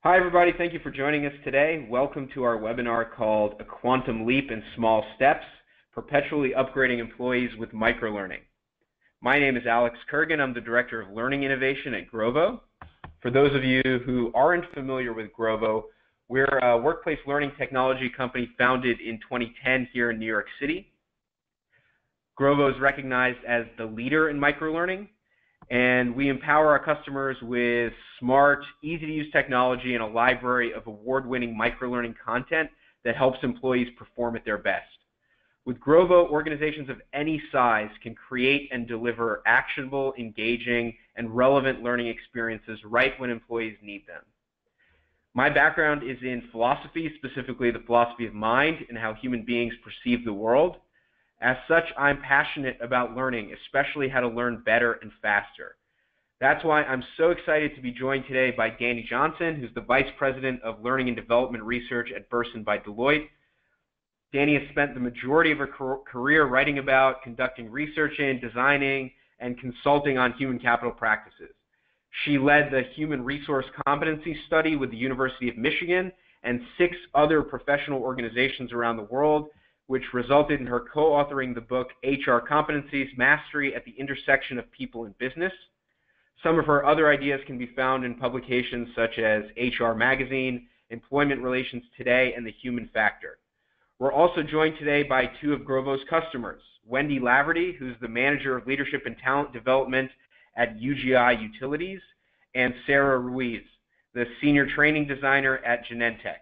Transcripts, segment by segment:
Hi, everybody. Thank you for joining us today. Welcome to our webinar called A Quantum Leap in Small Steps, Perpetually Upgrading Employees with Microlearning. My name is Alex Khurgin. I'm the Director of Learning Innovation at Grovo. For those of you who aren't familiar with Grovo, we're a workplace learning technology company founded in 2010 here in New York City. Grovo is recognized as the leader in microlearning, and we empower our customers with smart, easy-to-use technology and a library of award-winning microlearning content that helps employees perform at their best. With Grovo, organizations of any size can create and deliver actionable, engaging, and relevant learning experiences right when employees need them. My background is in philosophy, specifically the philosophy of mind and how human beings perceive the world. As such, I'm passionate about learning, especially how to learn better and faster. That's why I'm so excited to be joined today by Dani Johnson, who's the Vice President of Learning and Development Research at Bersin by Deloitte. Dani has spent the majority of her career writing about, conducting research in, designing, and consulting on human capital practices. She led the Human Resource Competency Study with the University of Michigan and 6 other professional organizations around the world, which resulted in her co-authoring the book HR Competencies, Mastery at the Intersection of People and Business. Some of her other ideas can be found in publications such as HR Magazine, Employment Relations Today, and The Human Factor. We're also joined today by 2 of Grovo's customers, Wendy Laverty, who's the Manager of Leadership and Talent Development at UGI Utilities, and Sara Ruiz, the Senior Training Designer at Genentech.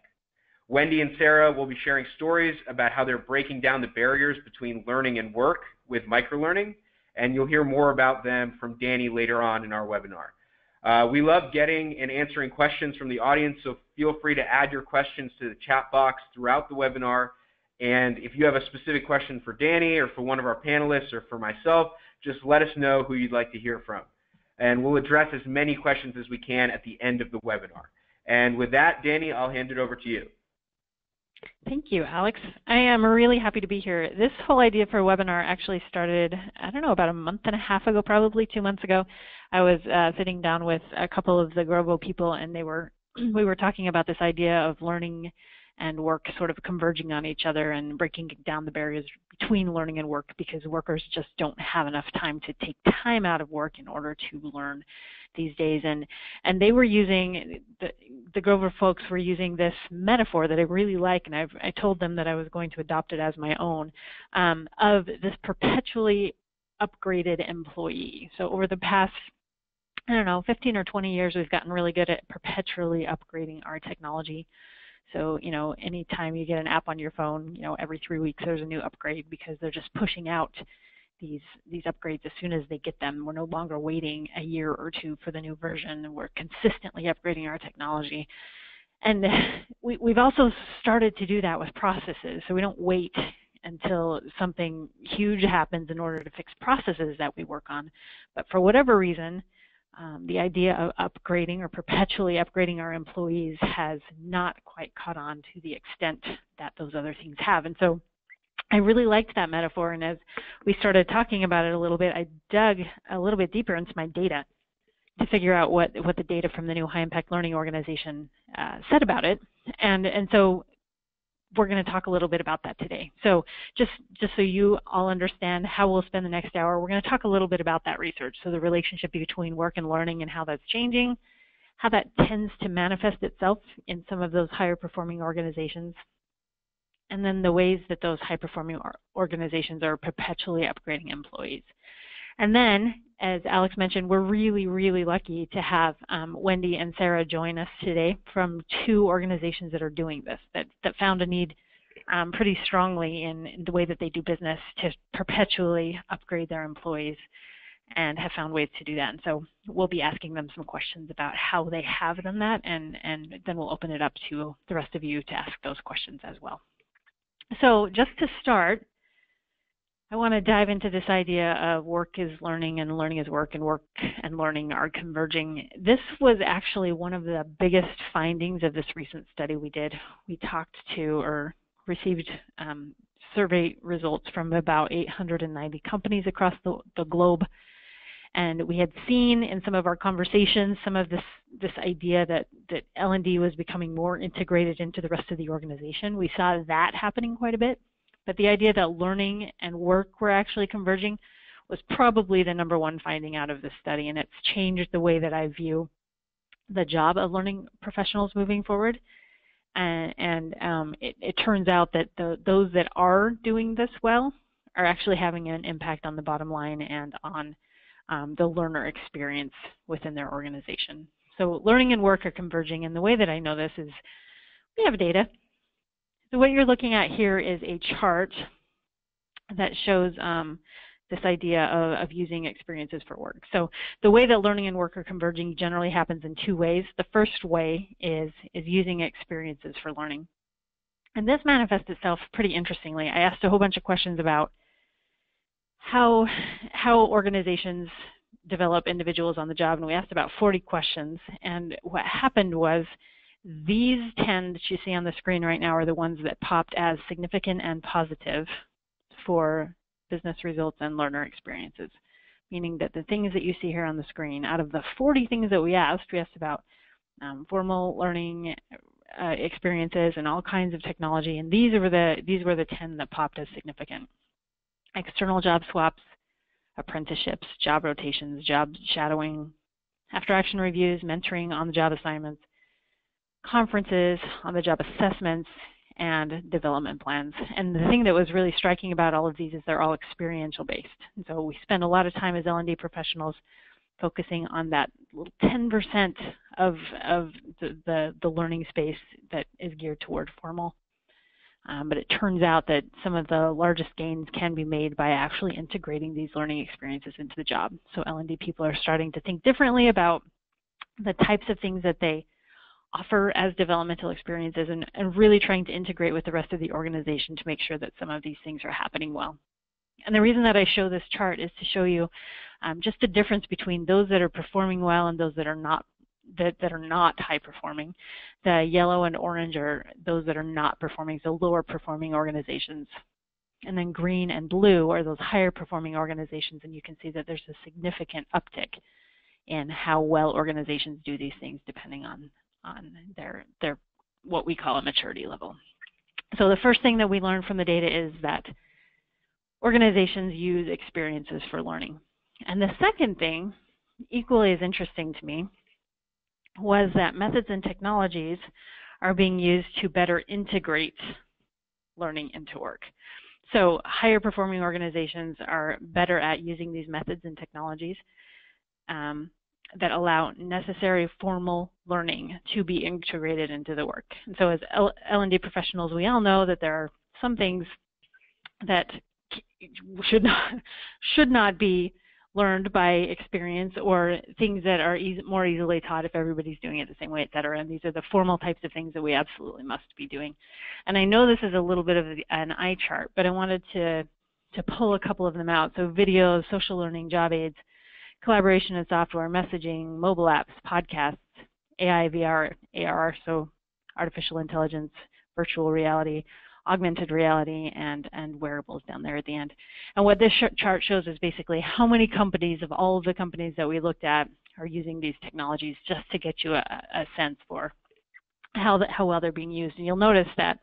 Wendy and Sara will be sharing stories about how they're breaking down the barriers between learning and work with microlearning, and you'll hear more about them from Dani later on in our webinar. We love getting and answering questions from the audience, so feel free to add your questions to the chat box throughout the webinar. And if you have a specific question for Dani or for one of our panelists or for myself, just let us know who you'd like to hear from. And we'll address as many questions as we can at the end of the webinar. And with that, Dani, I'll hand it over to you. Thank you, Alex. I am really happy to be here. This whole idea for a webinar actually started, I don't know, about a month and a half ago, probably 2 months ago. I was sitting down with a couple of the Grovo people, and we were talking about this idea of learning and work sort of converging on each other and breaking down the barriers between learning and work, because workers just don't have enough time to take time out of work in order to learn these days. And they were using, the Grovo folks were using this metaphor that I really like, and I told them that I was going to adopt it as my own, of this perpetually upgraded employee. So over the past, I don't know, 15 or 20 years, we've gotten really good at perpetually upgrading our technology. So, anytime you get an app on your phone, every 3 weeks there's a new upgrade, because they're just pushing out these upgrades as soon as they get them. We're no longer waiting a year or 2 for the new version. We're consistently upgrading our technology. And we've also started to do that with processes. So we don't wait until something huge happens in order to fix processes that we work on. But for whatever reason, the idea of upgrading or perpetually upgrading our employees has not quite caught on to the extent that those other things have. And so I really liked that metaphor, and as we started talking about it a little bit, I dug a little bit deeper into my data to figure out what the data from the new High Impact Learning Organization said about it. And so we're going to talk a little bit about that today. So just so you all understand how we'll spend the next hour, we're going to talk a little bit about that research. So the relationship between work and learning and how that's changing, how that tends to manifest itself in some of those higher performing organizations, and then the ways that those high performing organizations are perpetually upgrading employees. And then, as Alex mentioned, we're really, really lucky to have Wendy and Sara join us today from 2 organizations that are doing this, that found a need pretty strongly in the way that they do business to perpetually upgrade their employees, and have found ways to do that. And so we'll be asking them some questions about how they have done that, and then we'll open it up to the rest of you to ask those questions as well. So just to start, I want to dive into this idea of work is learning and learning is work, and work and learning are converging. This was actually one of the biggest findings of this recent study we did. We talked to or received survey results from about 890 companies across the globe. And we had seen in some of our conversations some of this idea that L&D was becoming more integrated into the rest of the organization. We saw that happening quite a bit. But the idea that learning and work were actually converging was probably the #1 finding out of this study, and it's changed the way that I view the job of learning professionals moving forward. It turns out that those that are doing this well are actually having an impact on the bottom line and on the learner experience within their organization. So learning and work are converging, and the way that I know this is we have data. So what you're looking at here is a chart that shows this idea of using experiences for work. So the way that learning and work are converging generally happens in 2 ways. The first way is using experiences for learning. And this manifests itself pretty interestingly. I asked a whole bunch of questions about how organizations develop individuals on the job, and we asked about 40 questions. And what happened was these 10 that you see on the screen right now are the ones that popped as significant and positive for business results and learner experiences, meaning that the things that you see here on the screen, out of the 40 things that we asked about formal learning experiences and all kinds of technology, and these were the 10 that popped as significant. External job swaps, apprenticeships, job rotations, job shadowing, after-action reviews, mentoring, on-the-job assignments, conferences, on-the-job assessments, and development plans. And the thing that was really striking about all of these is they're all experiential based. And so we spend a lot of time as L&D professionals focusing on that little 10% of the learning space that is geared toward formal. But it turns out that some of the largest gains can be made by actually integrating these learning experiences into the job. So L&D people are starting to think differently about the types of things that they offer as developmental experiences and really trying to integrate with the rest of the organization to make sure that some of these things are happening well. And the reason that I show this chart is to show you just the difference between those that are performing well and those that are not high performing. The yellow and orange are those that are not performing, so lower performing organizations. And then green and blue are those higher performing organizations, and you can see that there's a significant uptick in how well organizations do these things depending on their what we call a maturity level. So the first thing that we learned from the data is that organizations use experiences for learning. And the second thing, equally as interesting to me, was that methods and technologies are being used to better integrate learning into work. So higher performing organizations are better at using these methods and technologies that allow necessary formal learning to be integrated into the work. And so as L&D professionals, we all know that there are some things that should not be learned by experience, or things that are more easily taught if everybody's doing it the same way, et cetera. And these are the formal types of things that we absolutely must be doing. And I know this is a little bit of an eye chart, but I wanted to pull a couple of them out. So videos, social learning, job aids, collaboration and software, messaging, mobile apps, podcasts, AI, VR, AR, so artificial intelligence, virtual reality, augmented reality, and wearables down there at the end. And what this chart shows is basically how many companies of all of the companies that we looked at are using these technologies, just to get you a sense for how well they're being used. And you'll notice that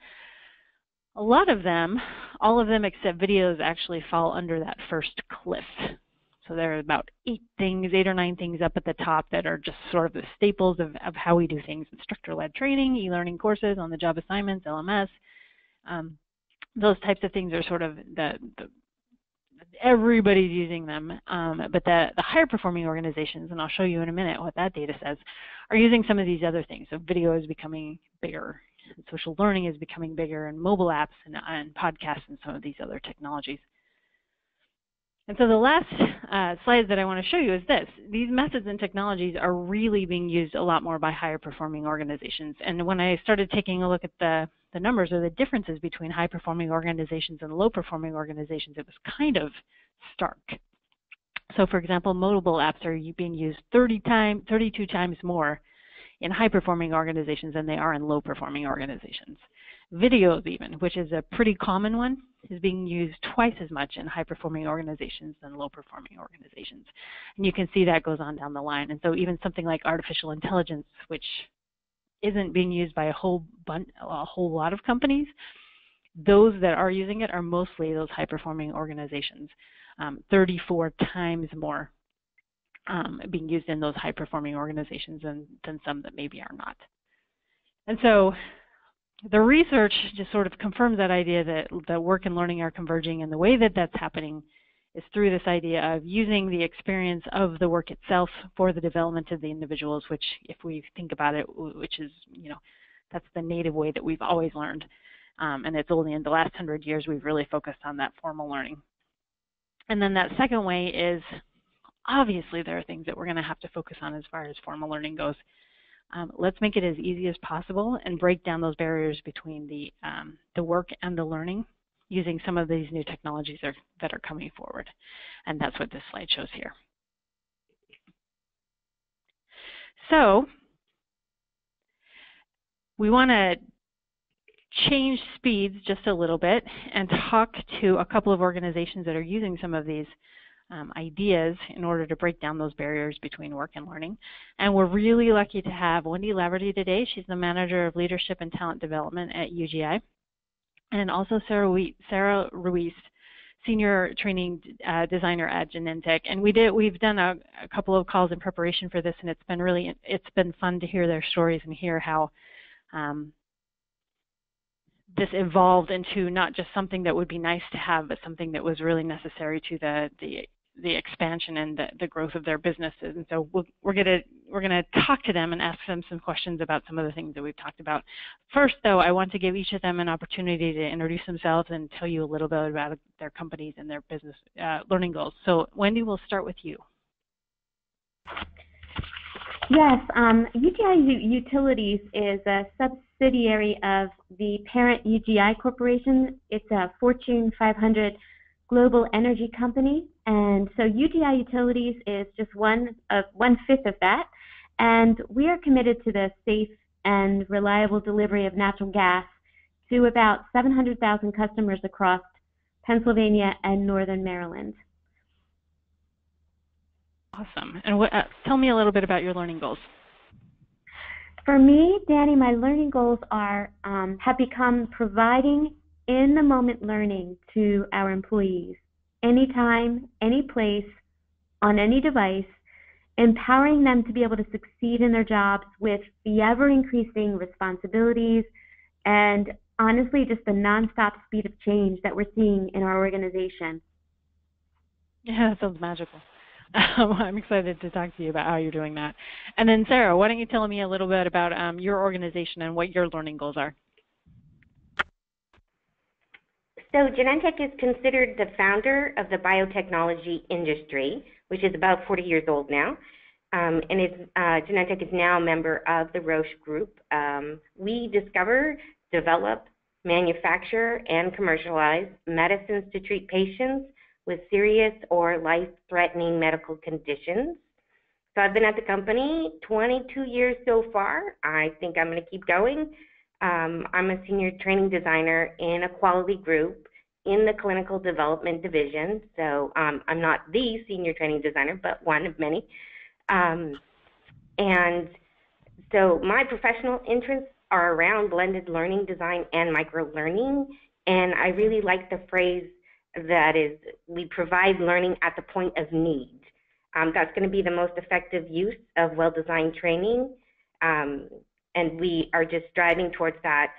a lot of them, all of them except videos, actually fall under that first cliff. So there are about 8 or 9 things up at the top that are just sort of the staples of how we do things: instructor-led training, e-learning courses, on-the-job assignments, LMS. Those types of things are sort of everybody's using them, but the higher performing organizations, and I'll show you in a minute what that data says, are using some of these other things. So video is becoming bigger, and social learning is becoming bigger, and mobile apps and podcasts and some of these other technologies. And so the last slide that I want to show you is this. These methods and technologies are really being used a lot more by higher performing organizations. And when I started taking a look at the numbers or the differences between high performing organizations and low performing organizations, it was kind of stark. So for example, mobile apps are being used 32 times more in high-performing organizations than they are in low-performing organizations. Videos even, which is a pretty common one, is being used twice as much in high-performing organizations than low-performing organizations. And you can see that goes on down the line. And so even something like artificial intelligence, which isn't being used by a whole lot of companies, those that are using it are mostly those high-performing organizations, 34 times more being used in those high-performing organizations than some that maybe are not. And so the research just sort of confirms that idea that work and learning are converging, and the way that that's happening is through this idea of using the experience of the work itself for the development of the individuals, which, if we think about it, which is, that's the native way that we've always learned. And it's only in the last 100 years we've really focused on that formal learning. And then that second way is, obviously there are things that we're going to have to focus on as far as formal learning goes. Let's make it as easy as possible and break down those barriers between the work and the learning using some of these new technologies that are coming forward. And that's what this slide shows here. So we want to change speeds just a little bit and talk to a couple of organizations that are using some of these ideas in order to break down those barriers between work and learning. And we're really lucky to have Wendy Laverty today. She's the Manager of Leadership and Talent Development at UGI. And also Sara Ruiz, Senior Training Designer at Genentech. And we've done a couple of calls in preparation for this, and it's been fun to hear their stories and hear how this evolved into not just something that would be nice to have, but something that was really necessary to the expansion and the growth of their businesses. And so we're gonna talk to them and ask them some questions about some of the things that we've talked about. First, though, I want to give each of them an opportunity to introduce themselves and tell you a little bit about their companies and their business learning goals. So, Wendy, we'll start with you. Yes, UGI Utilities is a subsidiary of the parent UGI Corporation. It's a Fortune 500 global energy company, and so UGI Utilities is just one-fifth of that, and we are committed to the safe and reliable delivery of natural gas to about 700,000 customers across Pennsylvania and Northern Maryland. Awesome. And tell me a little bit about your learning goals. For me, Dani, my learning goals have become providing in-the-moment learning to our employees, anytime, any place, on any device, empowering them to be able to succeed in their jobs with the ever-increasing responsibilities and, honestly, just the nonstop speed of change that we're seeing in our organization. Yeah, that sounds magical. I'm excited to talk to you about how you're doing that. And then, Sara, why don't you tell me a little bit about your organization and what your learning goals are? So Genentech is considered the founder of the biotechnology industry, which is about 40 years old now. And Genentech is now a member of the Roche Group. We discover, develop, manufacture, and commercialize medicines to treat patients with serious or life-threatening medical conditions. So I've been at the company 22 years so far. I think I'm going to keep going. I'm a senior training designer in a quality group in the clinical development division. So I'm not the senior training designer, but one of many. And so my professional interests are around blended learning design and microlearning. And I really like the phrase that is, we provide learning at the point of need. That's going to be the most effective use of well-designed training, and we are just striving towards that.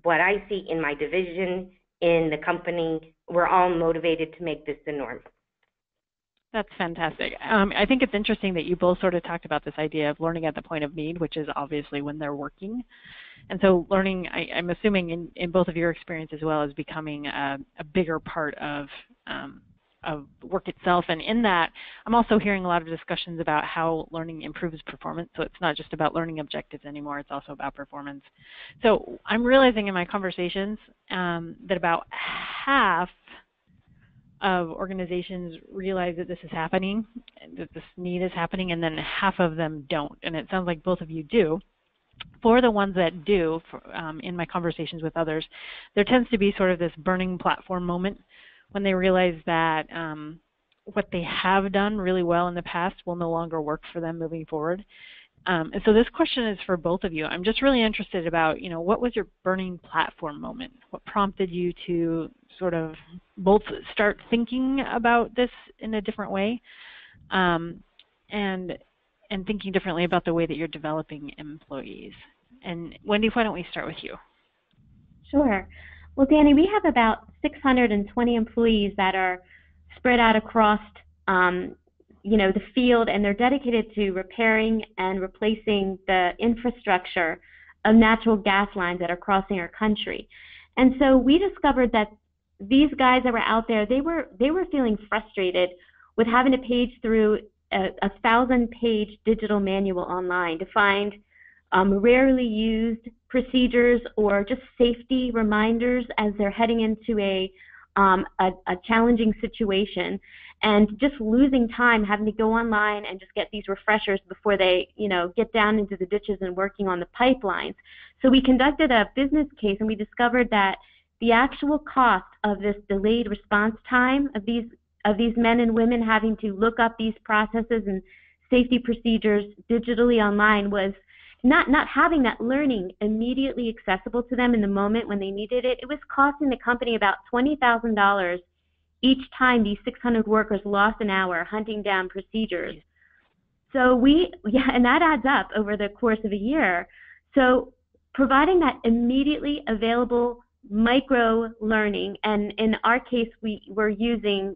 What I see in my division, in the company, we're all motivated to make this the norm. That's fantastic. I think it's interesting that you both sort of talked about this idea of learning at the point of need, which is obviously when they're working. And so learning, I'm assuming in both of your experience as well, is becoming a bigger part of work itself. And in that, I'm also hearing a lot of discussions about how learning improves performance. So it's not just about learning objectives anymore, it's also about performance. So I'm realizing in my conversations that about half of organizations realize that this is happening, that this need is happening, and then half of them don't. And it sounds like both of you do. For the ones that do, in my conversations with others, there tends to be sort of this burning platform moment when they realize that what they have done really well in the past will no longer work for them moving forward. And so this question is for both of you. I'm just really interested about, what was your burning platform moment? What prompted you to sort of both start thinking about this in a different way, and thinking differently about the way that you're developing employees? And Wendy, why don't we start with you? Sure. Well, Dani, we have about 620 employees that are spread out across the field, and they're dedicated to repairing and replacing the infrastructure of natural gas lines that are crossing our country. And so we discovered that these guys that were out there, they were feeling frustrated with having to page through a 1,000-page digital manual online to find rarely used procedures or just safety reminders as they're heading into a challenging situation, and just losing time having to go online and just get these refreshers before they get down into the ditches and working on the pipelines. So we conducted a business case, and we discovered that the actual cost of this delayed response time of these men and women having to look up these processes and safety procedures digitally online was not having that learning immediately accessible to them in the moment when they needed it. It was costing the company about $20,000 each time these 600 workers lost an hour hunting down procedures. So and that adds up over the course of a year. So providing that immediately available micro learning, and in our case, we were using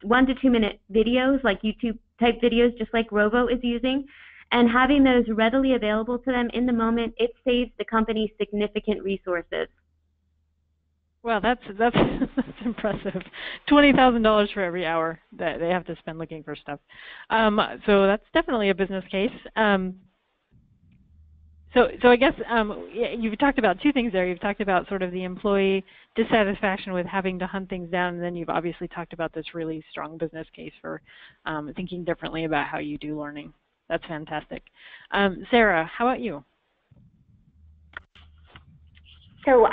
1 to 2 minute videos, like YouTube type videos, just like Grovo is using, and having those readily available to them in the moment, it saves the company significant resources. Well, that's impressive. $20,000 for every hour that they have to spend looking for stuff. So that's definitely a business case. So I guess you've talked about two things there. You've talked about sort of the employee dissatisfaction with having to hunt things down, and then you've obviously talked about this really strong business case for thinking differently about how you do learning. That's fantastic. Sara, how about you? So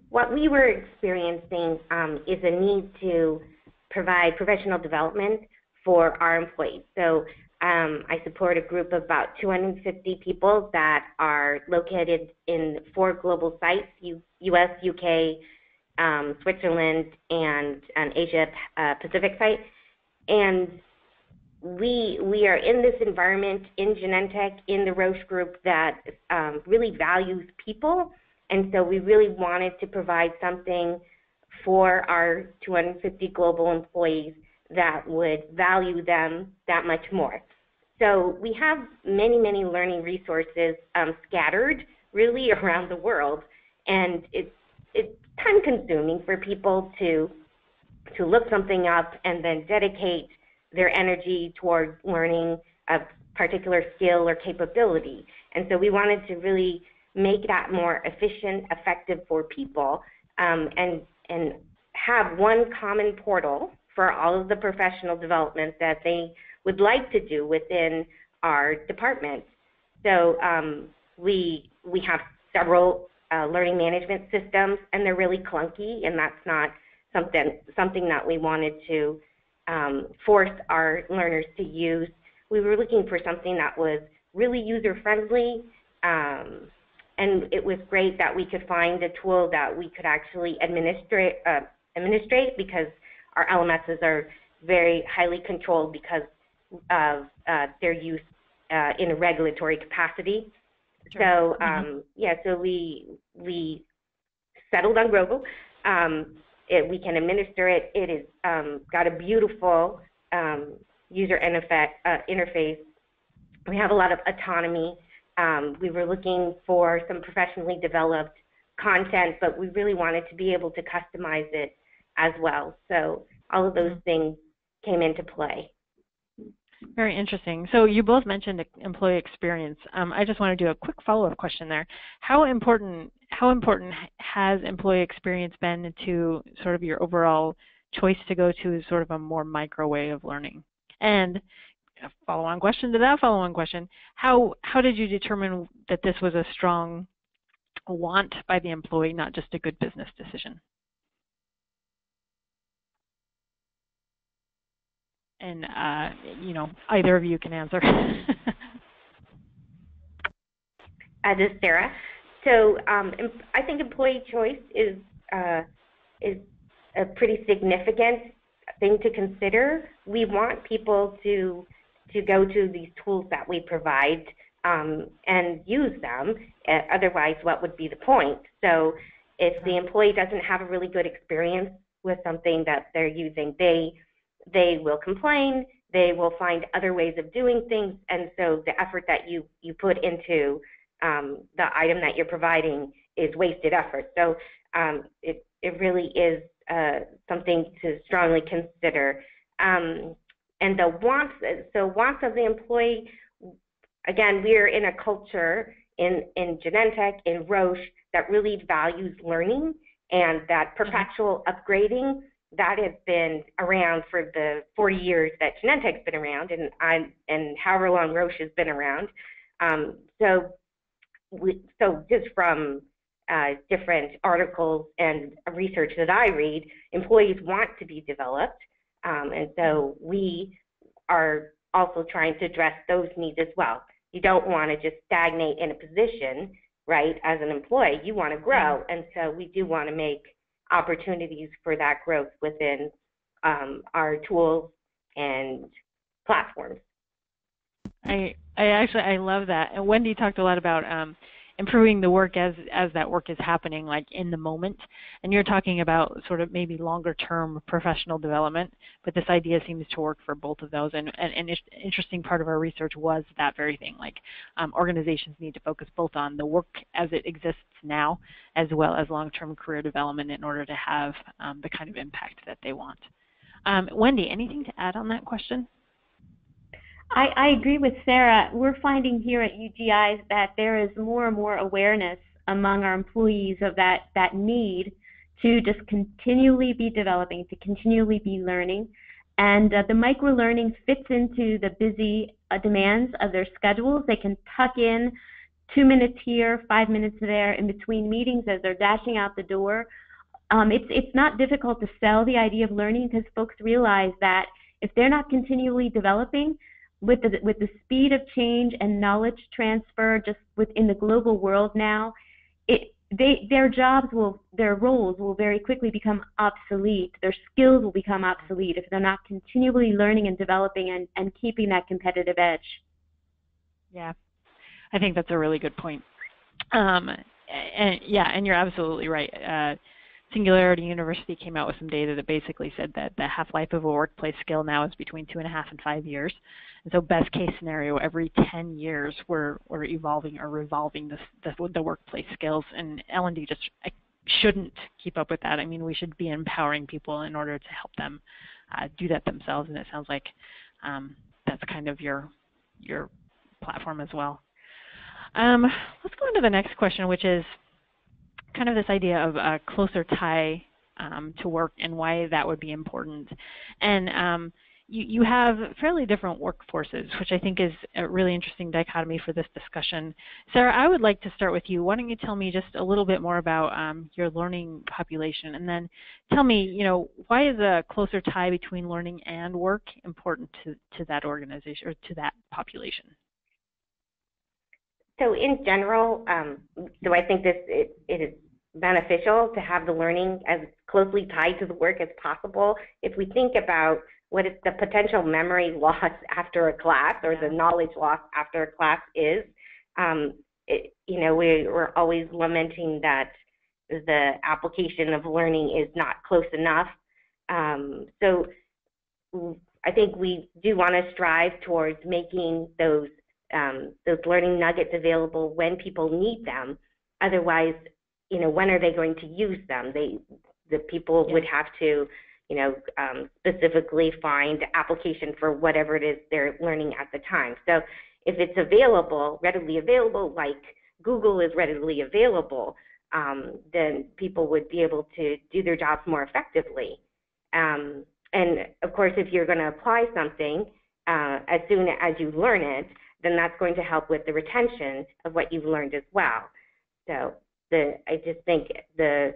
what we were experiencing is a need to provide professional development for our employees. So I support a group of about 250 people that are located in 4 global sites, U.S., U.K., Switzerland, and an Asia Pacific site. And we are in this environment in Genentech, in the Roche group, that really values people. And so we really wanted to provide something for our 250 global employees that would value them that much more. So we have many, many learning resources scattered really around the world, and it's time consuming for people to look something up and then dedicate their energy towards learning a particular skill or capability. And so we wanted to really make that more efficient, effective for people, and have one common portal for all of the professional development that they would like to do within our department. So we have several learning management systems, and they're really clunky, and that's not something that we wanted to force our learners to use. We were looking for something that was really user-friendly, and it was great that we could find a tool that we could actually administrate because our LMSs are very highly controlled because of their use in a regulatory capacity. Sure. So so we settled on Grovo. We can administer it. It is got a beautiful user interface. We have a lot of autonomy. We were looking for some professionally developed content, but we really wanted to be able to customize it as well. So all of those things came into play. Very interesting. So you both mentioned employee experience. I just want to do a quick follow-up question there. How important has employee experience been to sort of your overall choice to go to sort of a more micro way of learning? And a follow-on question to that follow-on question, how did you determine that this was a strong want by the employee, not just a good business decision? And, either of you can answer. This is Sara. So I think employee choice is a pretty significant thing to consider. We want people to go to these tools that we provide and use them. Otherwise, what would be the point? So if the employee doesn't have a really good experience with something that they're using, they will complain, they will find other ways of doing things, and so the effort that you put into the item that you're providing is wasted effort. So it really is something to strongly consider. And the wants of the employee, again, we're in a culture in Genentech, in Roche, that really values learning, and that perpetual upgrading, that has been around for the 40 years that Genentech's been around, and however long Roche has been around. So just from different articles and research that I read, employees want to be developed, and so we are also trying to address those needs as well. You don't want to just stagnate in a position, right, as an employee. You want to grow, and so we do want to make opportunities for that growth within our tools and platforms. I love that. And Wendy talked a lot about improving the work as that work is happening, like in the moment. And you're talking about sort of maybe longer term professional development, but this idea seems to work for both of those. And an interesting part of our research was that very thing, like organizations need to focus both on the work as it exists now, as well as long-term career development in order to have the kind of impact that they want. Wendy, anything to add on that question? I agree with Sara. We're finding here at UGI that there is more and more awareness among our employees of that need to just continually be developing, to continually be learning. And the microlearning fits into the busy demands of their schedules. They can tuck in 2 minutes here, 5 minutes there in between meetings as they're dashing out the door. It's not difficult to sell the idea of learning, because folks realize that if they're not continually developing, with the speed of change and knowledge transfer just within the global world now, their roles will very quickly become obsolete. Their skills will become obsolete if they're not continually learning and developing and keeping that competitive edge. Yeah, I think that's a really good point. And you're absolutely right. Singularity University came out with some data that basically said that the half-life of a workplace skill now is between 2.5 and 5 years. And so best case scenario, every 10 years we're evolving or revolving the workplace skills, and L&D just shouldn't keep up with that. I mean, we should be empowering people in order to help them do that themselves, and it sounds like that's kind of your platform as well. Let's go into the next question, which is kind of this idea of a closer tie to work and why that would be important. And you have fairly different workforces, which I think is a really interesting dichotomy for this discussion. Sara, I would like to start with you. Why don't you tell me just a little bit more about your learning population, and then tell me, why is a closer tie between learning and work important to that organization or to that population? So in general, so I think it is beneficial to have the learning as closely tied to the work as possible. If we think about what is the potential memory loss after a class, or the knowledge loss after a class is, we're always lamenting that the application of learning is not close enough. So I think we do want to strive towards making those learning nuggets available when people need them. Otherwise, when are they going to use them? The people would have to, specifically find application for whatever it is they're learning at the time. So if it's available, readily available, like Google is readily available, then people would be able to do their jobs more effectively. And of course, if you're going to apply something as soon as you learn it, then that's going to help with the retention of what you've learned as well. So I just think the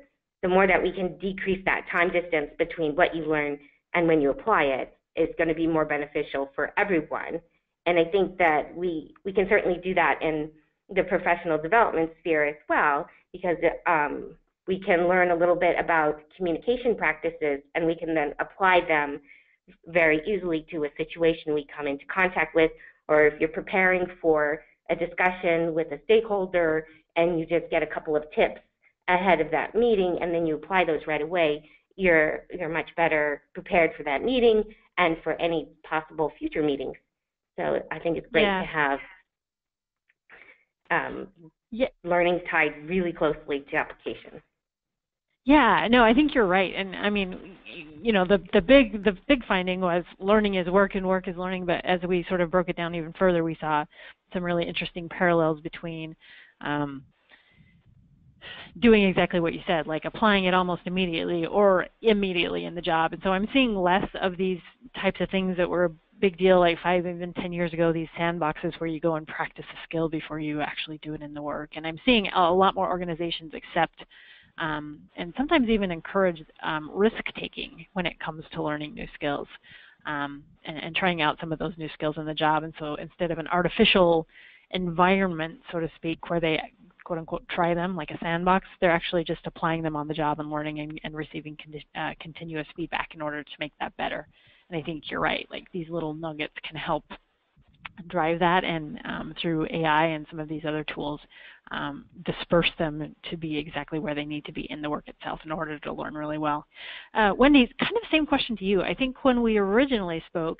more that we can decrease that time distance between what you learn and when you apply it is going to be more beneficial for everyone. And I think that we can certainly do that in the professional development sphere as well, because we can learn a little bit about communication practices, and we can then apply them very easily to a situation we come into contact with, or if you're preparing for a discussion with a stakeholder and you just get a couple of tips ahead of that meeting and then you apply those right away, you're much better prepared for that meeting and for any possible future meetings. So I think it's great to have learning tied really closely to application. Yeah, no, I think you're right. And I mean, you know, the big finding was learning is work and work is learning. But as we sort of broke it down even further, we saw some really interesting parallels between doing exactly what you said, like applying it almost immediately or immediately in the job. And so I'm seeing less of these types of things that were a big deal like 5, even 10 years ago, these sandboxes where you go and practice a skill before you actually do it in the work. And I'm seeing a lot more organizations accept and sometimes even encourage risk-taking when it comes to learning new skills and trying out some of those new skills in the job. And so instead of an artificial environment, so to speak, where they quote-unquote try them like a sandbox, they're actually just applying them on the job and learning and receiving continuous feedback in order to make that better. And I think you're right, like these little nuggets can help drive that, and through AI and some of these other tools, disperse them to be exactly where they need to be in the work itself in order to learn really well. Wendy, kind of the same question to you. I think when we originally spoke,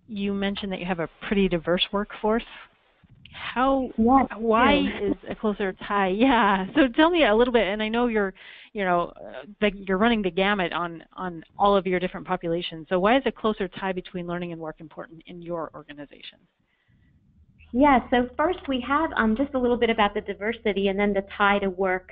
you mentioned that you have a pretty diverse workforce. Why is a closer tie? Yeah. So tell me a little bit, and I know you're running the gamut on all of your different populations. So why is a closer tie between learning and work important in your organization? Yeah, so first we have just a little bit about the diversity and then the tie to work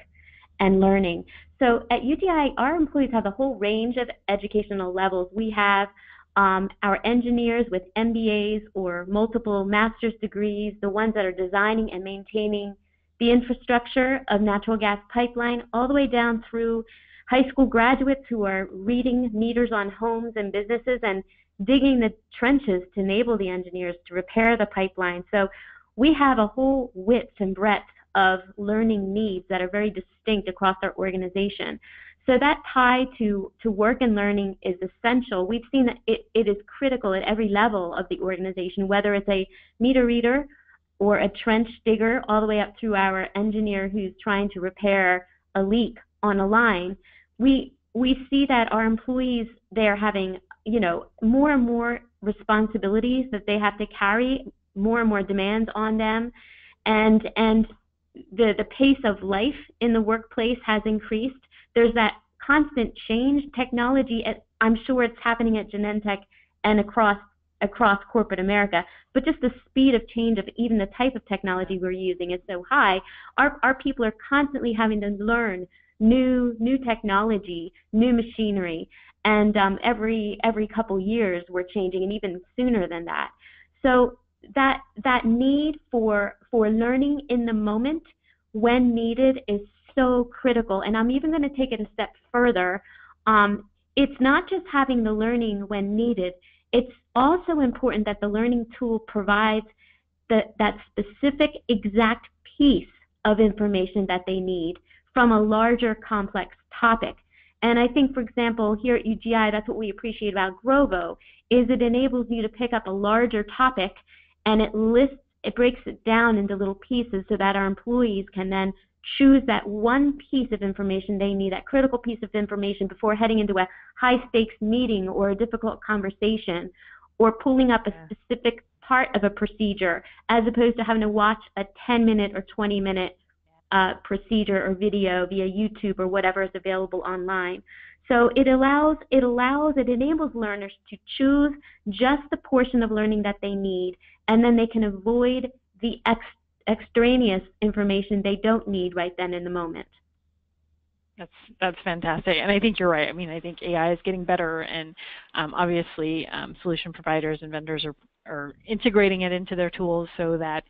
and learning. So at UTI, our employees have a whole range of educational levels. We have our engineers with MBAs or multiple master's degrees, the ones that are designing and maintaining the infrastructure of natural gas pipeline, all the way down through high school graduates who are reading meters on homes and businesses and digging the trenches to enable the engineers to repair the pipeline. So we have a whole width and breadth of learning needs that are very distinct across our organization. So that tie to work and learning is essential. We've seen that it is critical at every level of the organization, whether it's a meter reader or a trench digger, all the way up through our engineer who's trying to repair a leak on a line. We see that our employees, they're having more and more responsibilities that they have to carry, more and more demands on them, and the pace of life in the workplace has increased. There's that constant change. Technology, I'm sure it's happening at Genentech and across corporate America, but just the speed of change of even the type of technology we're using is so high. Our people are constantly having to learn new technology, new machinery, and every couple years we're changing, and even sooner than that. So that need for learning in the moment when needed is so critical. And I'm even going to take it a step further. It's not just having the learning when needed. It's also important that the learning tool provides that specific exact piece of information that they need from a larger complex topic. And I think, for example, here at UGI, that's what we appreciate about Grovo, is it enables you to pick up a larger topic and it breaks it down into little pieces so that our employees can then choose that one piece of information they need, that critical piece of information before heading into a high-stakes meeting or a difficult conversation, or pulling up a specific part of a procedure, as opposed to having to watch a 10-minute or 20-minute procedure or video via YouTube or whatever is available online. So it enables learners to choose just the portion of learning that they need, and then they can avoid the extraneous information they don't need right then in the moment. That's fantastic, and I think you're right. I mean, I think AI is getting better, and obviously solution providers and vendors are integrating it into their tools so that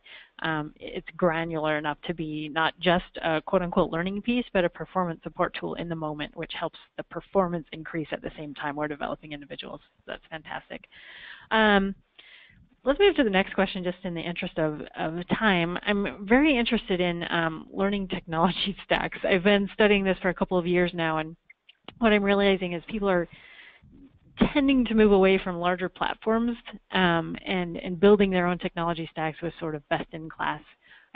it's granular enough to be not just a quote-unquote learning piece, but a performance support tool in the moment, which helps the performance increase at the same time we're developing individuals. That's fantastic. Let's move to the next question just in the interest of time. I'm very interested in learning technology stacks. I've been studying this for a couple of years now, and what I'm realizing is people are tending to move away from larger platforms and building their own technology stacks with sort of best-in-class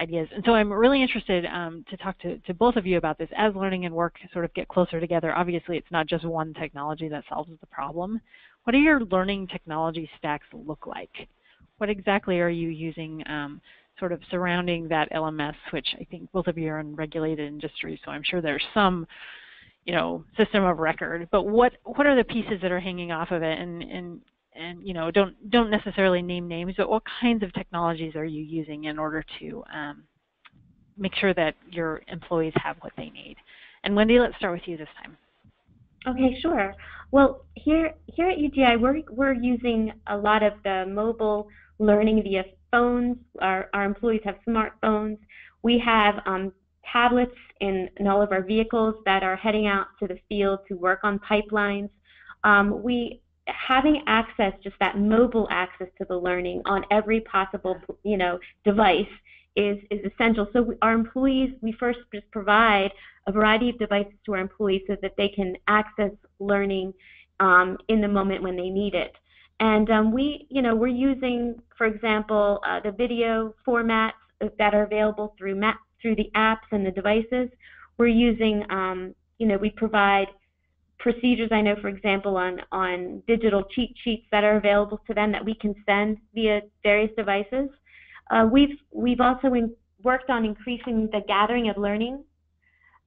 ideas. And so I'm really interested to talk to both of you about this. As learning and work sort of get closer together, obviously it's not just one technology that solves the problem. What do your learning technology stacks look like? What exactly are you using sort of surrounding that LMS, which I think both of you are in regulated industries, so I'm sure there's some, system of record. But what are the pieces that are hanging off of it? And don't necessarily name names, but what kinds of technologies are you using in order to make sure that your employees have what they need? And Wendy, let's start with you this time. Okay, sure. Well, here at UGI, we're using a lot of the mobile learning via phones. Our employees have smartphones. We have tablets in all of our vehicles that are heading out to the field to work on pipelines. Having access, just that mobile access to the learning on every possible device is essential. So our employees, we first just provide a variety of devices to our employees so that they can access learning in the moment when they need it. And we're using, for example, the video formats that are available through the apps and the devices. We're using, we provide procedures, I know, for example, on digital cheat sheets that are available to them that we can send via various devices. We've also worked on increasing the gathering of learning,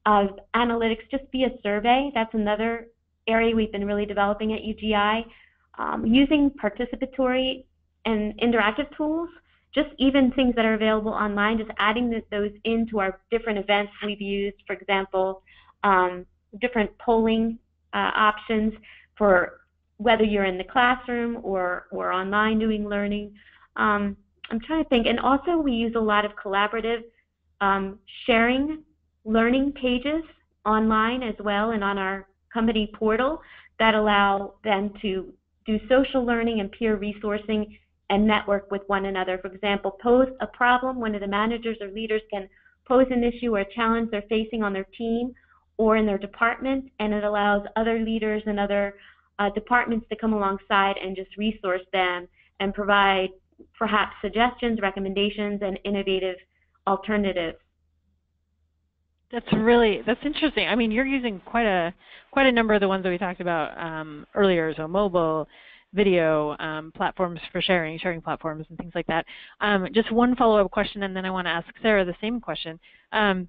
of analytics just via survey. That's another area we've been really developing at UGI. Using participatory and interactive tools, just even things that are available online, just adding those into our different events we've used, for example, different polling options for whether you're in the classroom or online doing learning. I'm trying to think, and also we use a lot of collaborative sharing learning pages online as well and on our company portal that allow them to do social learning and peer resourcing and network with one another. For example, pose a problem. One of the managers or leaders can pose an issue or a challenge they're facing on their team or in their department, and it allows other leaders and other departments to come alongside and just resource them and provide perhaps suggestions, recommendations, and innovative alternatives. That's interesting. I mean, you're using quite a number of the ones that we talked about earlier, so mobile, video, platforms for sharing platforms and things like that. Just one follow-up question, and then I want to ask Sara the same question. When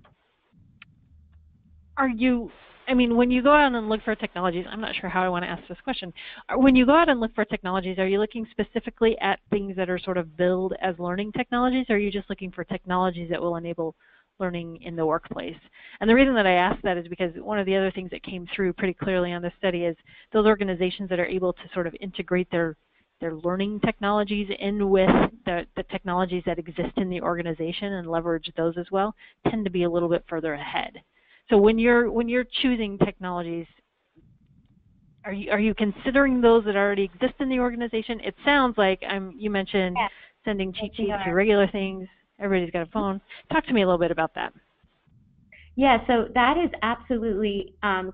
you go out and look for technologies, I'm not sure how I want to ask this question. When you go out and look for technologies, are you looking specifically at things that are sort of billed as learning technologies, or are you just looking for technologies that will enable learning in the workplace? And the reason that I ask that is because one of the other things that came through pretty clearly on this study is those organizations that are able to sort of integrate their learning technologies in with the technologies that exist in the organization and leverage those as well tend to be a little bit further ahead. So when you're choosing technologies, are you considering those that already exist in the organization? It sounds like you mentioned sending cheat sheets or regular things. Everybody's got a phone. Talk to me a little bit about that. Yeah, so that is absolutely, and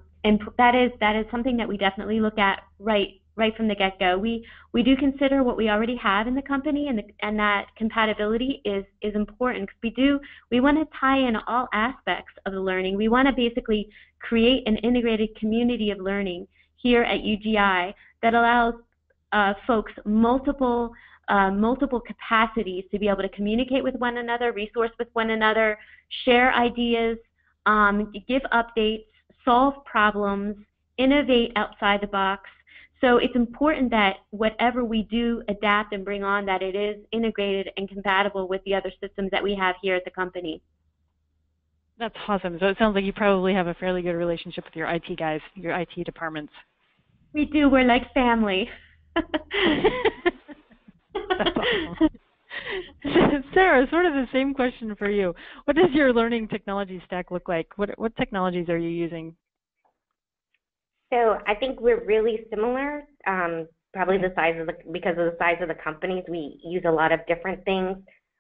that is something that we definitely look at right from the get-go. We do consider what we already have in the company, and that compatibility is important because we want to tie in all aspects of the learning. We want to basically create an integrated community of learning here at UGI that allows folks multiple capacities to be able to communicate with one another, resource with one another, share ideas, give updates, solve problems, innovate outside the box. So it's important that whatever we do adapt and bring on, that it is integrated and compatible with the other systems that we have here at the company. That's awesome. So it sounds like you probably have a fairly good relationship with your IT guys, your IT departments. We do. We're like family. That's awesome. Sara, sort of the same question for you. What does your learning technology stack look like? What technologies are you using? So I think we're really similar. Probably because of the size of the companies, we use a lot of different things.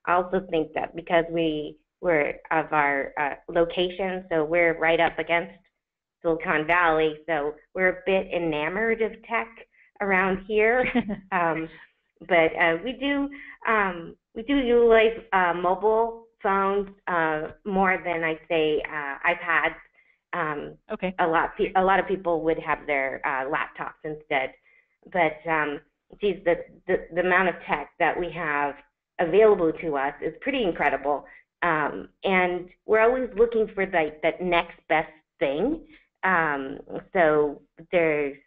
I also think that because we're of our location, so we're right up against Silicon Valley, so we're a bit enamored of tech around here. But we do utilize mobile phones more than I'd say iPads. Okay. A lot of people would have their laptops instead. But geez, the amount of tech that we have available to us is pretty incredible. And we're always looking for that next best thing. So there's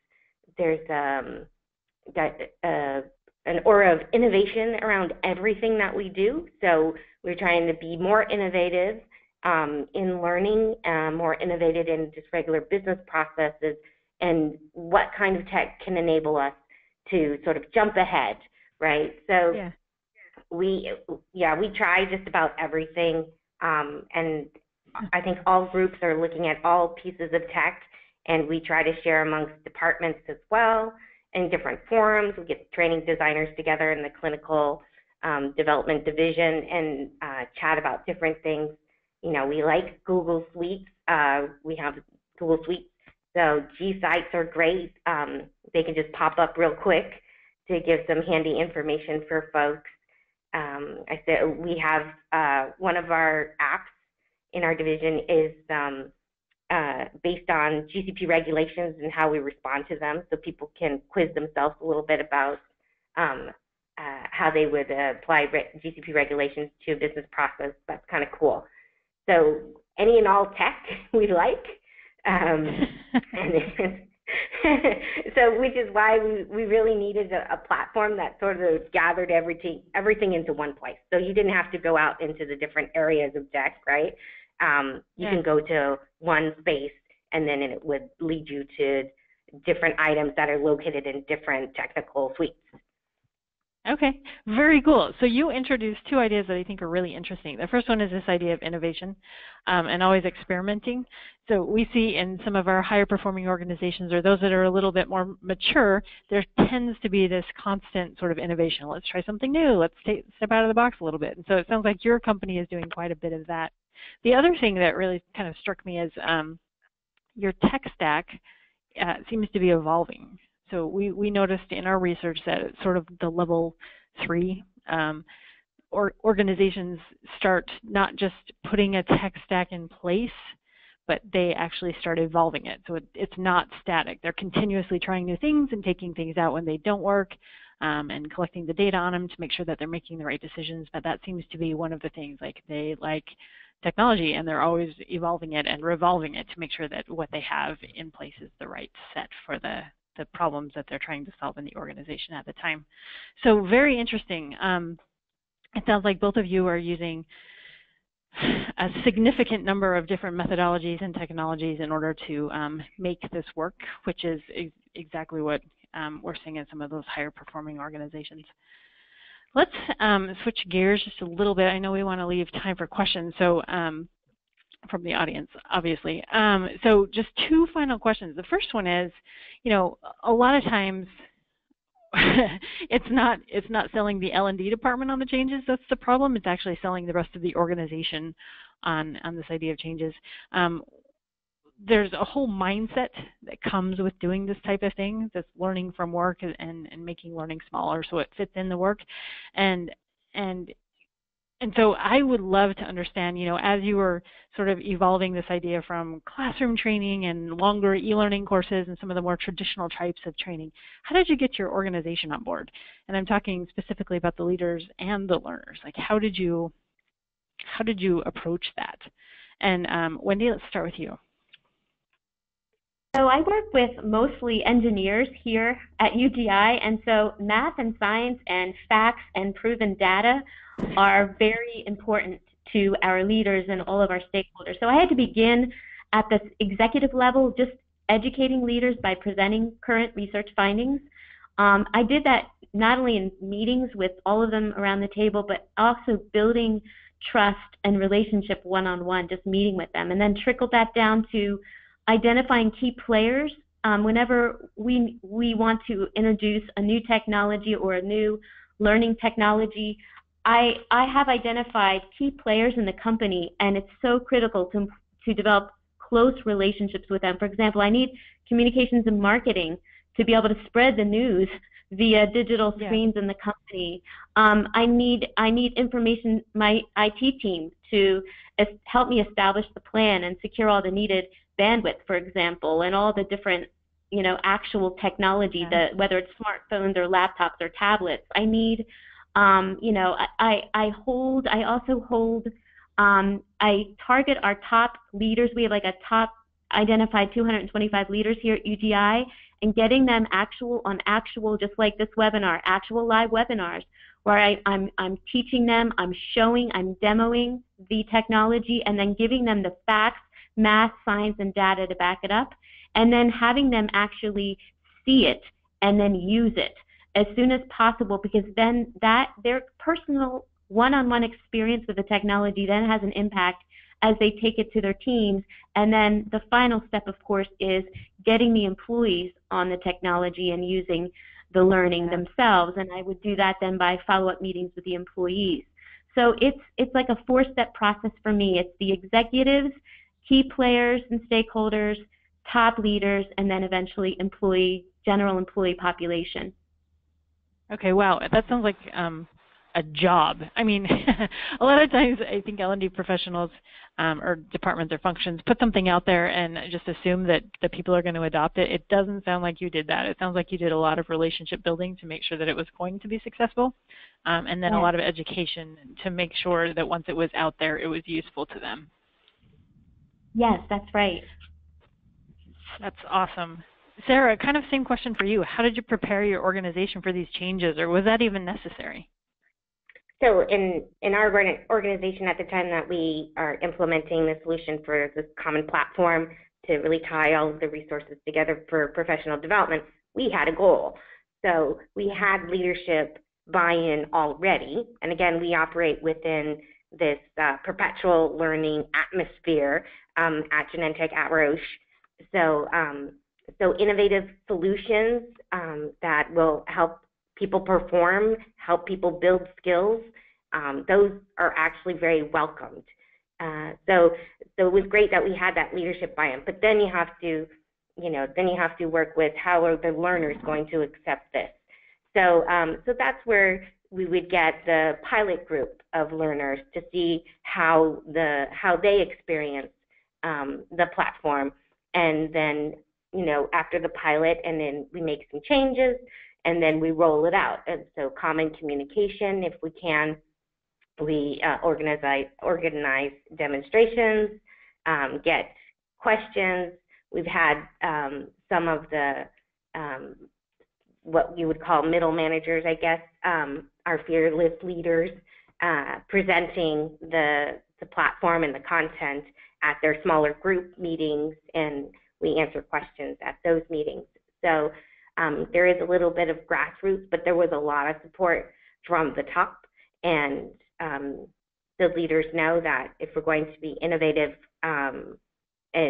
an aura of innovation around everything that we do. So we're trying to be more innovative in learning, more innovative in just regular business processes, and what kind of tech can enable us to sort of jump ahead, right? So yeah. we try just about everything, and I think all groups are looking at all pieces of tech, and we try to share amongst departments as well in different forums. We get training designers together in the clinical development division and chat about different things. You know, we like Google Suites. We have Google Suites, so G sites are great. They can just pop up real quick to give some handy information for folks. I said we have one of our apps in our division is based on GCP regulations and how we respond to them, so people can quiz themselves a little bit about how they would apply GCP regulations to a business process. That's kind of cool. So any and all tech we like, so which is why we really needed a platform that sort of gathered everything into one place. So you didn't have to go out into the different areas of tech, right? You can go to one space, and then it would lead you to different items that are located in different technical suites. Okay, very cool. So you introduced two ideas that I think are really interesting. The first one is this idea of innovation and always experimenting. So we see in some of our higher performing organizations, or those that are a little bit more mature, there tends to be this constant sort of innovation. Let's try something new. Let's step out of the box a little bit. And so it sounds like your company is doing quite a bit of that. The other thing that really kind of struck me is your tech stack seems to be evolving. So we noticed in our research that it's sort of the level 3 organizations start not just putting a tech stack in place, but they actually start evolving it. So it's not static. They're continuously trying new things and taking things out when they don't work, and collecting the data on them to make sure that they're making the right decisions. But that seems to be one of the things. Like, they like technology, and they're always evolving it and revolving it to make sure that what they have in place is the right set for the problems that they're trying to solve in the organization at the time. So very interesting. It sounds like both of you are using a significant number of different methodologies and technologies in order to make this work, which is exactly what we're seeing in some of those higher performing organizations. Let's switch gears just a little bit. I know we want to leave time for questions, so from the audience, obviously. So just two final questions. The first one is, you know, a lot of times it's not selling the L&D department on the changes that's the problem. It's actually selling the rest of the organization on this idea of changes. There's a whole mindset that comes with doing this type of thing, that's learning from work and making learning smaller so it fits in the work. And so I would love to understand, you know, as you were sort of evolving this idea from classroom training and longer e-learning courses and some of the more traditional types of training, how did you get your organization on board? And I'm talking specifically about the leaders and the learners. Like, how did you approach that? And Wendy, let's start with you. So I work with mostly engineers here at UGI, and so math and science and facts and proven data are very important to our leaders and all of our stakeholders. So I had to begin at the executive level, just educating leaders by presenting current research findings. I did that not only in meetings with all of them around the table, but also building trust and relationship one-on-one, just meeting with them, and then trickled that down to identifying key players. Whenever we want to introduce a new technology or a new learning technology, I have identified key players in the company, and it's so critical to develop close relationships with them. For example, I need communications and marketing to be able to spread the news via digital screens in the company. I need information, my IT team, to help me establish the plan and secure all the needed bandwidth, for example, and all the different, actual technology, whether it's smartphones or laptops or tablets. I need, I target our top leaders. We have like a top identified 225 leaders here at UGI, and getting them actual, just like this webinar, actual live webinars, where I'm teaching them, I'm showing, I'm demoing the technology, and then giving them the facts, math, science, and data to back it up, and then having them actually see it and then use it as soon as possible, because then their personal one-on-one experience with the technology then has an impact as they take it to their teams. And then the final step, of course, is getting the employees on the technology and using the learning themselves. And I would do that then by follow-up meetings with the employees. So it's like a four-step process for me. It's the executives, key players and stakeholders, top leaders, and then eventually general employee population. Okay, wow, that sounds like a job. I mean, a lot of times I think L&D professionals or departments or functions put something out there and just assume that the people are going to adopt it. It doesn't sound like you did that. It sounds like you did a lot of relationship building to make sure that it was going to be successful, and then a lot of education to make sure that once it was out there, it was useful to them. Yes, that's right. That's awesome. Sara, kind of same question for you. How did you prepare your organization for these changes, or was that even necessary? So in our organization at the time that we are implementing the solution for this common platform to really tie all of the resources together for professional development, we had a goal. So we had leadership buy-in already. And again, we operate within this perpetual learning atmosphere at Genentech, at Roche. So innovative solutions that will help people perform, help people build skills, those are actually very welcomed. So it was great that we had that leadership buy-in, but then you have to, work with how are the learners going to accept this. So that's where we would get the pilot group of learners to see how they experience the platform, and then after the pilot, and then we make some changes, and then we roll it out. And so common communication, if we can, we organize demonstrations, get questions. We've had some of the what you would call middle managers, I guess, our fearless leaders, presenting the platform and the content at their smaller group meetings, and we answer questions at those meetings. So there is a little bit of grassroots, but there was a lot of support from the top, and the leaders know that if we're going to be innovative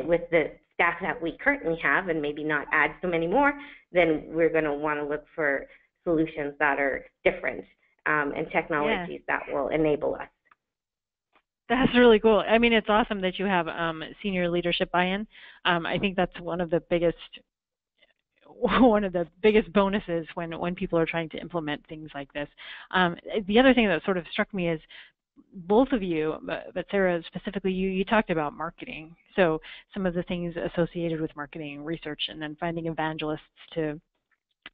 with the staff that we currently have, and maybe not add so many more, then we're going to want to look for solutions that are different and technologies that will enable us. That's really cool. I mean, it's awesome that you have senior leadership buy-in. I think that's one of the biggest bonuses when people are trying to implement things like this. The other thing that sort of struck me is both of you, but Sara specifically, you talked about marketing. So some of the things associated with marketing research, and then finding evangelists to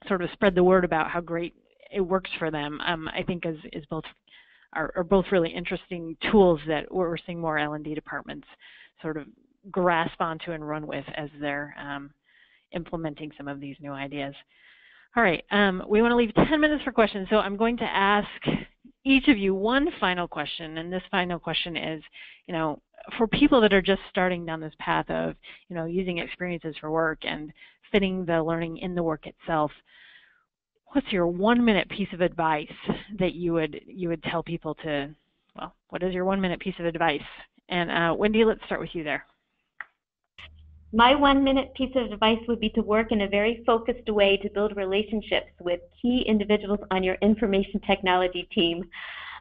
sort of spread the word about how great it works for them, I think are both really interesting tools that we're seeing more L&D departments sort of grasp onto and run with as they're implementing some of these new ideas. All right, we want to leave 10 minutes for questions, so I'm going to ask each of you one final question, and this final question is, for people that are just starting down this path of, using experiences for work and fitting the learning in the work itself, what's your 1-minute piece of advice that you would tell people to, well, what is your 1-minute piece of advice? And Wendy, let's start with you there. My 1-minute piece of advice would be to work in a very focused way to build relationships with key individuals on your information technology team.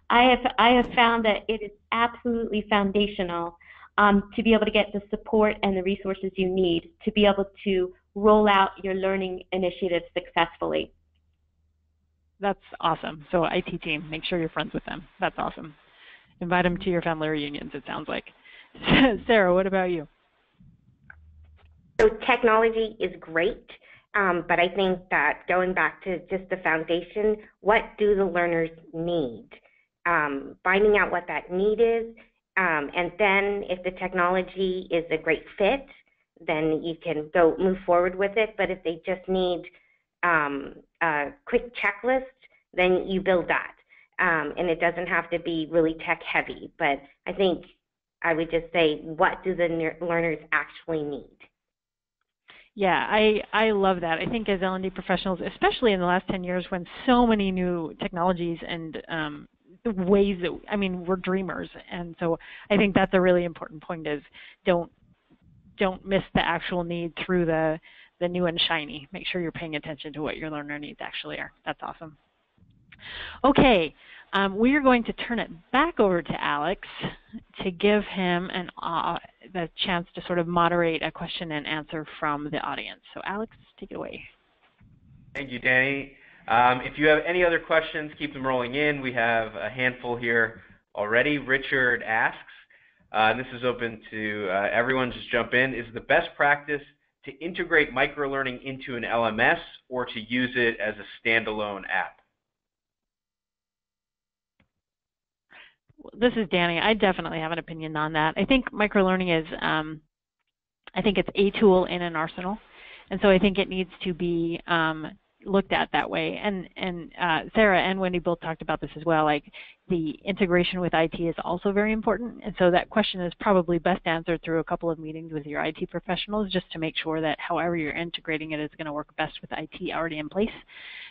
I have found that it is absolutely foundational to be able to get the support and the resources you need to be able to roll out your learning initiatives successfully. That's awesome. So IT team, make sure you're friends with them. That's awesome. Invite them to your family reunions, it sounds like. Sara, what about you? So technology is great, but I think that going back to just the foundation, what do the learners need? Finding out what that need is, and then if the technology is a great fit, then you can move forward with it. But if they just need a quick checklist, then you build that. And it doesn't have to be really tech heavy, but I think I would just say, what do the learners actually need? Yeah, I love that. I think as L&D professionals, especially in the last 10 years when so many new technologies and the ways that, we're dreamers. And so I think that's a really important point is don't miss the actual need through the new and shiny. Make sure you're paying attention to what your learner needs actually are. That's awesome. Okay, we are going to turn it back over to Alex to give him the chance to sort of moderate a question and answer from the audience. So Alex, take it away. Thank you, Dani. If you have any other questions, keep them rolling in. We have a handful here already. Richard asks, and this is open to everyone, just jump in, is the best practice to integrate microlearning into an LMS or to use it as a standalone app? This is Dani. I definitely have an opinion on that. I think microlearning is, I think it's a tool in an arsenal, and so I think it needs to be looked at that way. And Sara and Wendy both talked about this as well. Like the integration with IT is also very important, and so that question is probably best answered through a couple of meetings with your IT professionals, just to make sure that however you're integrating it is going to work best with IT already in place,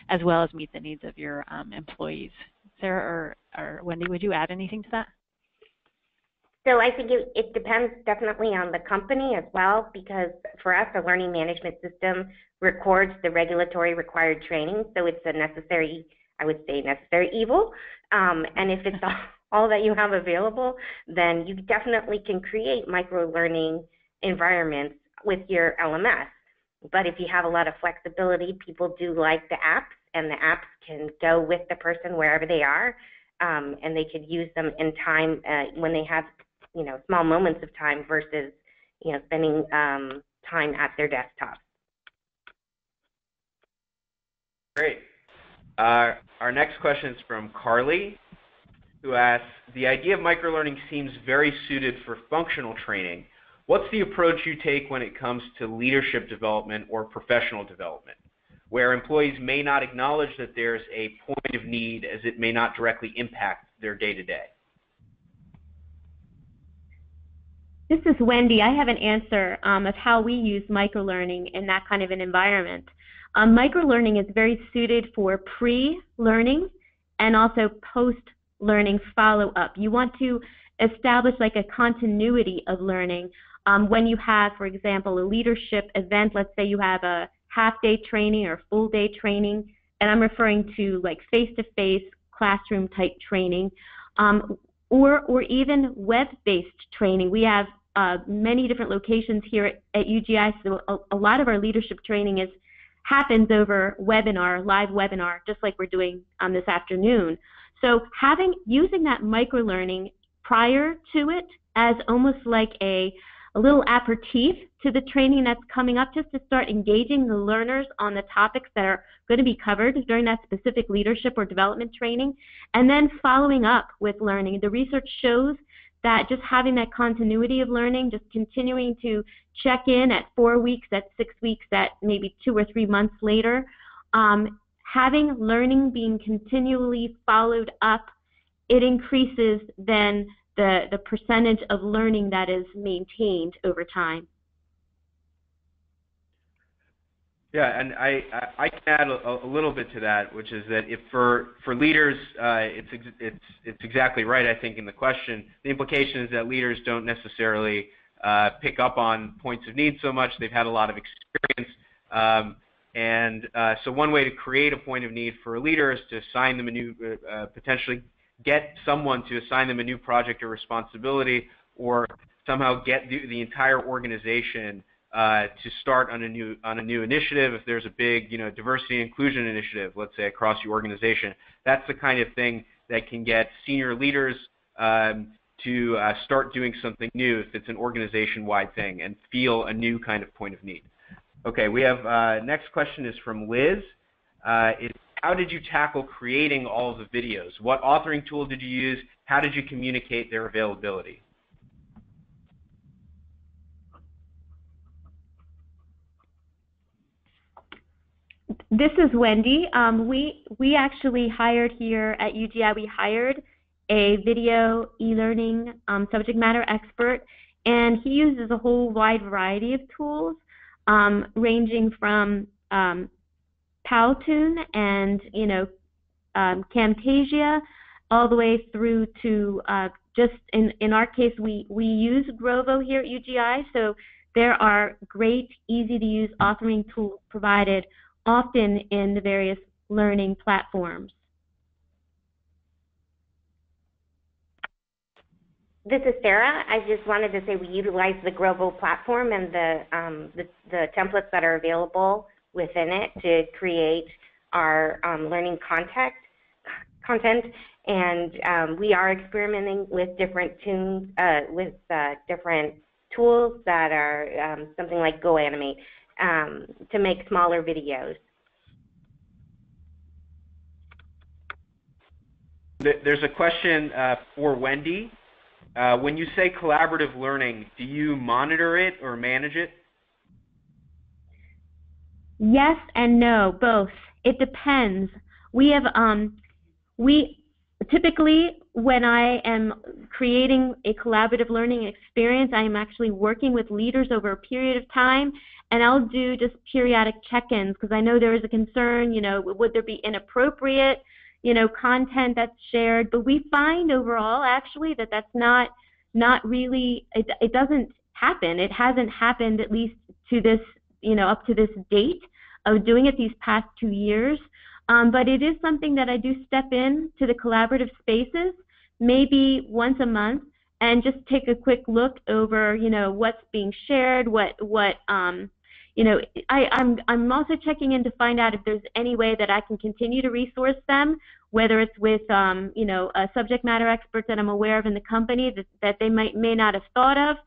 as well as meet the needs of your employees. Sara or Wendy, would you add anything to that? So I think it depends definitely on the company as well, because for us, the learning management system records the regulatory required training, so it's a necessary, I would say, necessary evil. And if it's all that you have available, then you definitely can create micro-learning environments with your LMS. But if you have a lot of flexibility, people do like the apps, and the apps can go with the person wherever they are, and they could use them in time when they have, small moments of time versus, spending time at their desktop. Great. Our next question is from Carly, who asks, the idea of microlearning seems very suited for functional training. What's the approach you take when it comes to leadership development or professional development, where employees may not acknowledge that there's a point of need as it may not directly impact their day-to-day? This is Wendy. I have an answer of how we use microlearning in that kind of an environment. Microlearning is very suited for pre-learning and also post-learning follow-up. You want to establish like a continuity of learning. When you have, for example, a leadership event, let's say you have a half-day training or full-day training, and I'm referring to like face-to-face classroom-type training, or even web-based training. We have many different locations here at UGI, so a lot of our leadership training happens over webinar, live webinar, just like we're doing this afternoon. So using that microlearning prior to it as almost like a little aperitif to the training that's coming up, just to start engaging the learners on the topics that are going to be covered during that specific leadership or development training, and then following up with learning. The research shows that just having that continuity of learning, just continuing to check in at 4 weeks, at 6 weeks, at maybe 2 or 3 months later, having learning being continually followed up it increases then the percentage of learning that is maintained over time. Yeah, and I can add a little bit to that, which is that if for leaders, it's exactly right. I think in the question, the implication is that leaders don't necessarily pick up on points of need so much. They've had a lot of experience, so one way to create a point of need for a leader is to assign them a new, potentially get someone to assign them a new project or responsibility, or somehow get the entire organization to start on a new initiative. If there's a big, diversity and inclusion initiative, let's say across your organization, that's the kind of thing that can get senior leaders to start doing something new if it's an organization-wide thing and feel a new kind of point of need. Okay, we have next question is from Liz. How did you tackle creating all of the videos? What authoring tool did you use? How did you communicate their availability? This is Wendy. We actually hired here at UGI, we hired a video e-learning subject matter expert, and he uses a whole wide variety of tools, ranging from Powtoon and Camtasia, all the way through to just in our case we use Grovo here at UGI. So there are great, easy to use authoring tools provided often in the various learning platforms. This is Sara. I just wanted to say we utilize the Grovo platform and the templates that are available within it to create our learning content, and we are experimenting with different different tools that are something like GoAnimate to make smaller videos. There's a question for Wendy. When you say collaborative learning, do you monitor it or manage it? Yes and no, both. It depends. We have typically, when I am creating a collaborative learning experience, I am actually working with leaders over a period of time, and I'll do just periodic check-ins because I know there is a concern, would there be inappropriate, content that's shared. But we find overall actually that that's not really, it doesn't happen. It hasn't happened, at least to this, up to this date of doing it these past 2 years. But it is something that I do step in to the collaborative spaces, maybe once a month, and just take a quick look over, what's being shared, I'm also checking in to find out if there's any way that I can continue to resource them, whether it's with, subject matter experts that I'm aware of in the company that they may not have thought of,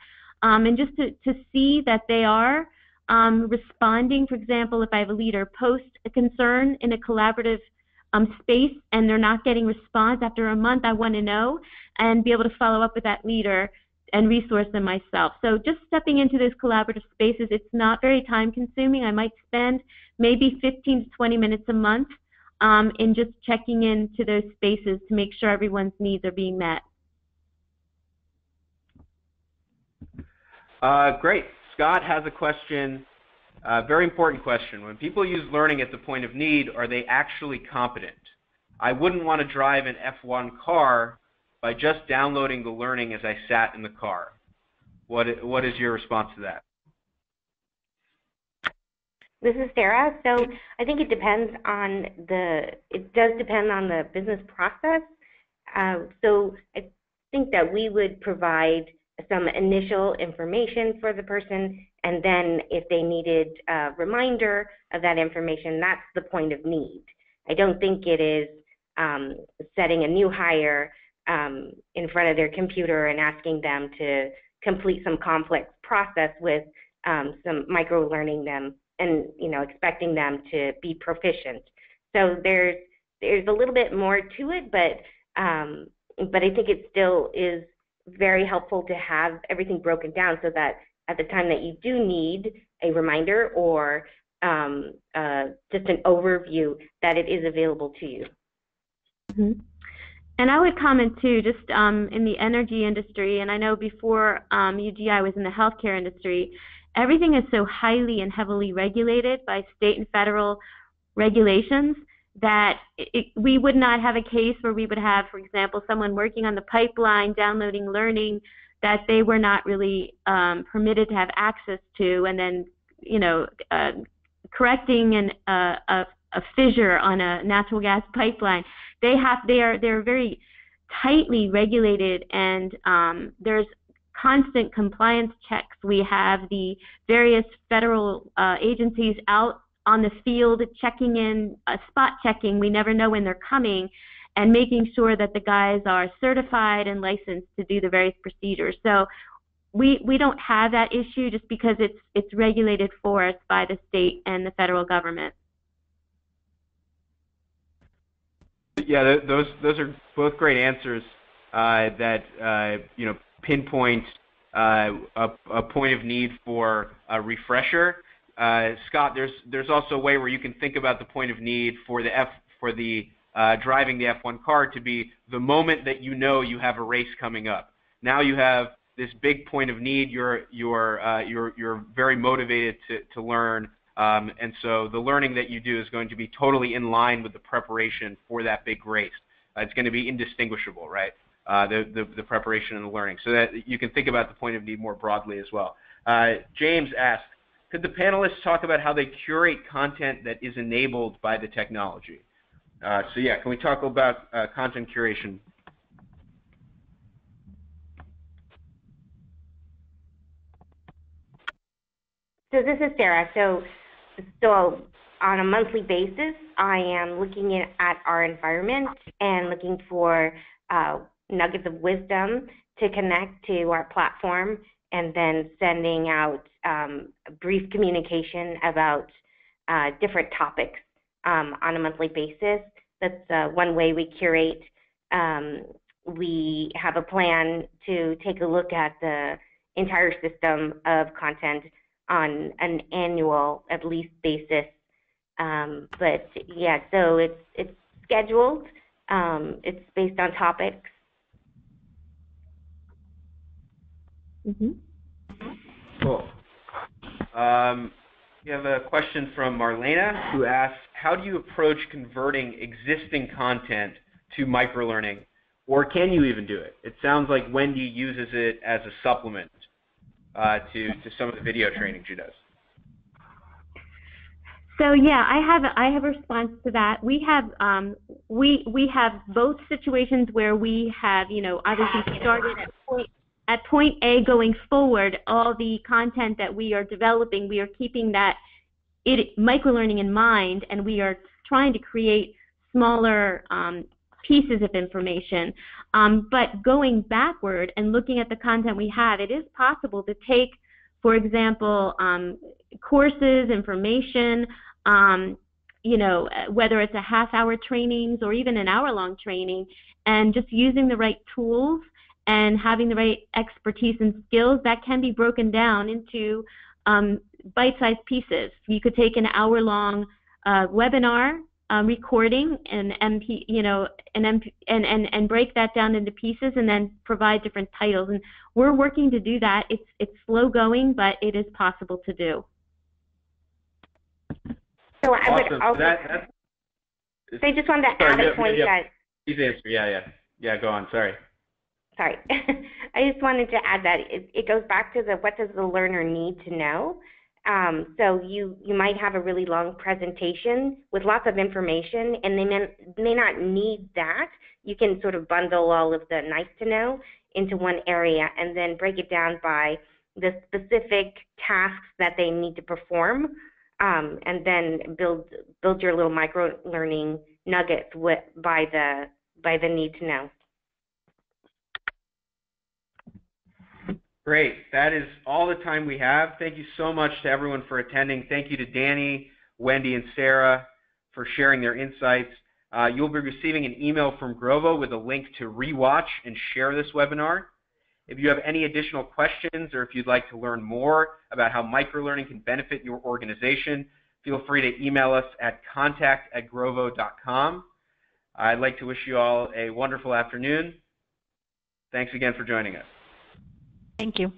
and just to see that they are responding. For example, if I have a leader post a concern in a collaborative space and they're not getting response after a month, I want to know and be able to follow up with that leader and resource them myself. So just stepping into those collaborative spaces, it's not very time consuming. I might spend maybe 15 to 20 minutes a month in just checking into those spaces to make sure everyone's needs are being met. Great. Scott has a question, a very important question. When people use learning at the point of need, are they actually competent? I wouldn't want to drive an F1 car by just downloading the learning as I sat in the car. What is your response to that? This is Sara. So I think it does depend on the business process. So I think that we would provide some initial information for the person, and then if they needed a reminder of that information, that's the point of need. I don't think it is setting a new hire in front of their computer and asking them to complete some complex process with some micro-learning them and expecting them to be proficient. So there's a little bit more to it, but I think it still is very helpful to have everything broken down so that at the time that you do need a reminder or just an overview, that it is available to you. Mm-hmm. And I would comment too, just in the energy industry, and I know before UGI was in the healthcare industry, everything is so highly and heavily regulated by state and federal regulations that we would not have a case where we would have, for example, someone working on the pipeline, downloading learning that they were not really permitted to have access to, and then, you know, correcting a fissure on a natural gas pipeline. They're very tightly regulated, and there's constant compliance checks. We have the various federal agencies out on the field checking in, spot checking. We never know when they're coming, and making sure that the guys are certified and licensed to do the various procedures. So we don't have that issue just because it's regulated for us by the state and the federal government. Yeah, those are both great answers that you know, pinpoint a point of need for a refresher. Scott, there's also a way where you can think about the point of need for the driving the F1 car to be the moment that you know you have a race coming up. Now you have this big point of need. You're very motivated to learn. And so the learning that you do is going to be totally in line with the preparation for that big race. It's going to be indistinguishable, right? The preparation and the learning. So that you can think about the point of need more broadly as well. James asked, could the panelists talk about how they curate content that is enabled by the technology? So yeah, can we talk about content curation? So this is Sara. So on a monthly basis, I am looking at our environment and looking for nuggets of wisdom to connect to our platform, and then sending out brief communication about different topics on a monthly basis. That's one way we curate. We have a plan to take a look at the entire system of content on an annual, at least, basis. But yeah, so it's scheduled. It's based on topics. Mm-hmm. Cool. We have a question from Marlena, who asks, how do you approach converting existing content to microlearning, or can you even do it? It sounds like Wendy uses it as a supplement to some of the video training she does. So yeah, I have a response to that. We have both situations where we have, you know, obviously started at point A going forward. All the content that we are developing, we are keeping that microlearning in mind, and we are trying to create smaller pieces of information. But going backward and looking at the content we have, it is possible to take, for example, courses, information, you know, whether it's a half-hour trainings or even an hour-long training, and just using the right tools and having the right expertise and skills, that can be broken down into bite-sized pieces. You could take an hour-long webinar recording and and break that down into pieces and then provide different titles. And we're working to do that. It's slow going, but it is possible to do. So I Awesome. would also. So I just wanted to add a point that. Please answer. Yeah. Go on. Sorry. I just wanted to add that it goes back to what does the learner need to know. So you might have a really long presentation with lots of information, and they may not need that. You can sort of bundle all of the nice to know into one area and then break it down by the specific tasks that they need to perform, and then build your little micro learning nuggets by the need to know. Great. That is all the time we have. Thank you so much to everyone for attending. Thank you to Dani, Wendy, and Sara for sharing their insights. You'll be receiving an email from Grovo with a link to rewatch and share this webinar. If you have any additional questions, or if you'd like to learn more about how microlearning can benefit your organization, feel free to email us at contact@grovo.com. I'd like to wish you all a wonderful afternoon. Thanks again for joining us. Thank you.